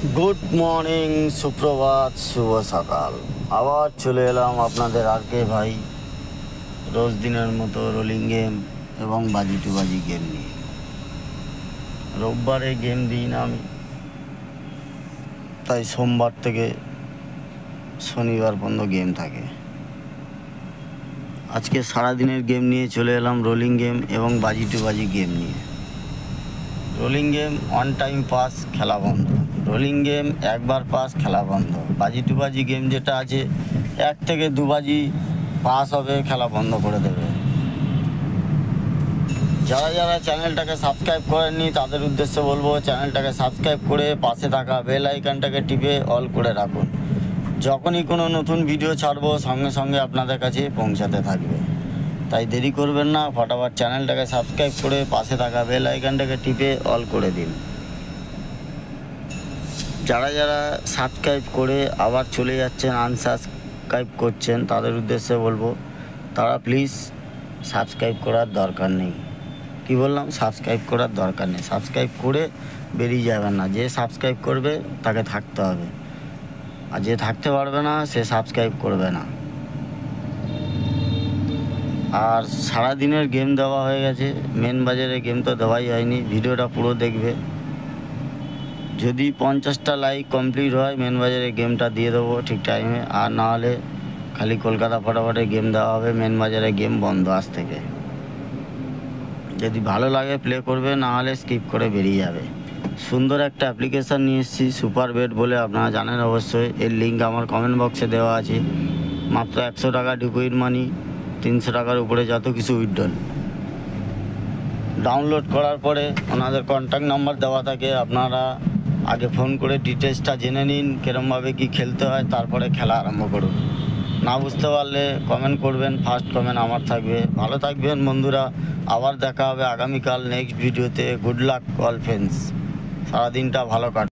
Good morning, সুপ্রভাত, শুভ সকাল। আবার চলে এলাম আপনাদের আর কে ভাই রোজ দিনের মতো রোলিং গেম এবং বাজি টু বাজি গেম নিয়ে। রোববারে গেম দিই না আমি, তাই সোমবার থেকে শনিবার পর্যন্ত গেম থাকে। আজকে সারাদিনের গেম নিয়ে চলে এলাম রোলিং গেম এবং বাজি টু বাজি গেম নিয়ে। Rolling game one time pass, খেলা বন্ধ। রোলিং গেম একবার পাস, খেলা বন্ধ। বাজি টু বাজি গেম যেটা আছে, 1 থেকে 2 বাজি পাস হবে, খেলা বন্ধ করে দেবে। যারা যারা চ্যানেলটাকে সাবস্ক্রাইব করেননি তাদের উদ্দেশ্যে বলবো, চ্যানেলটাকে সাবস্ক্রাইব করে পাশে থাকা বেল আইকনটাকে টিপে অল করে রাখুন। যখনই কোনো নতুন ভিডিও ছাড়বো সঙ্গে সঙ্গে আপনাদের কাছে পৌঁছাতে থাকবে। তাই দেরি করবেন না, ফটাফট চ্যানেলটাকে সাবস্ক্রাইব করে পাশে থাকা বেল আইকনটাকে টিপে অল করে দিন। যারা যারা সাবস্ক্রাইব করে আবার চলে যাচ্ছেন, আনসাবস্ক্রাইব করছেন, তাদের উদ্দেশ্যে বলবো তারা প্লিজ সাবস্ক্রাইব করার দরকার নেই। কি বললাম? সাবস্ক্রাইব করার দরকার নেই। সাবস্ক্রাইব করে বেরিয়ে যাবেন না। যে সাবস্ক্রাইব করবে তাকে থাকতে হবে, আর যে থাকতে পারবে না সে সাবস্ক্রাইব করবে না। আর সারাদিনের গেম দেওয়া হয়ে গেছে, মেন বাজারে গেম তো দেওয়াই হয়নি। ভিডিওটা পুরো দেখবে। যদি 50টা লাইক কমপ্লিট হয় মেন বাজারে গেমটা দিয়ে দেবো ঠিক টাইমে, আর না হলে খালি কলকাতা ফটাফটে গেম দেওয়া হবে। মেন বাজারে গেম বন্ধ আজ থেকে। যদি ভালো লাগে প্লে করবে, না হলে স্কিপ করে বেরিয়ে যাবে। সুন্দর একটা অ্যাপ্লিকেশান নিয়ে এসেছি, সুপার বেট বলে, আপনারা জানেন অবশ্যই। এর লিঙ্ক আমার কমেন্ট বক্সে দেওয়া আছে। মাত্র 100 টাকা ডিপোজিট মানি, 300 টাকার উপরে যত কিছু উইথড্রল। ডাউনলোড করার পরে ওনাদের কন্ট্যাক্ট নাম্বার দেওয়া থাকে, আপনারা আগে ফোন করে ডিটেলসটা জেনে নিন কীরমভাবে কী খেলতে হয়, তারপরে খেলা আরম্ভ করুন। না বুঝতে পারলে কমেন্ট করবেন, ফার্স্ট কমেন্ট আমার থাকবে। ভালো থাকবেন বন্ধুরা, আবার দেখা হবে আগামীকাল নেক্সট ভিডিওতে। গুড লাক অল ফ্রেন্ডস, সারাদিনটা ভালো কাটবে।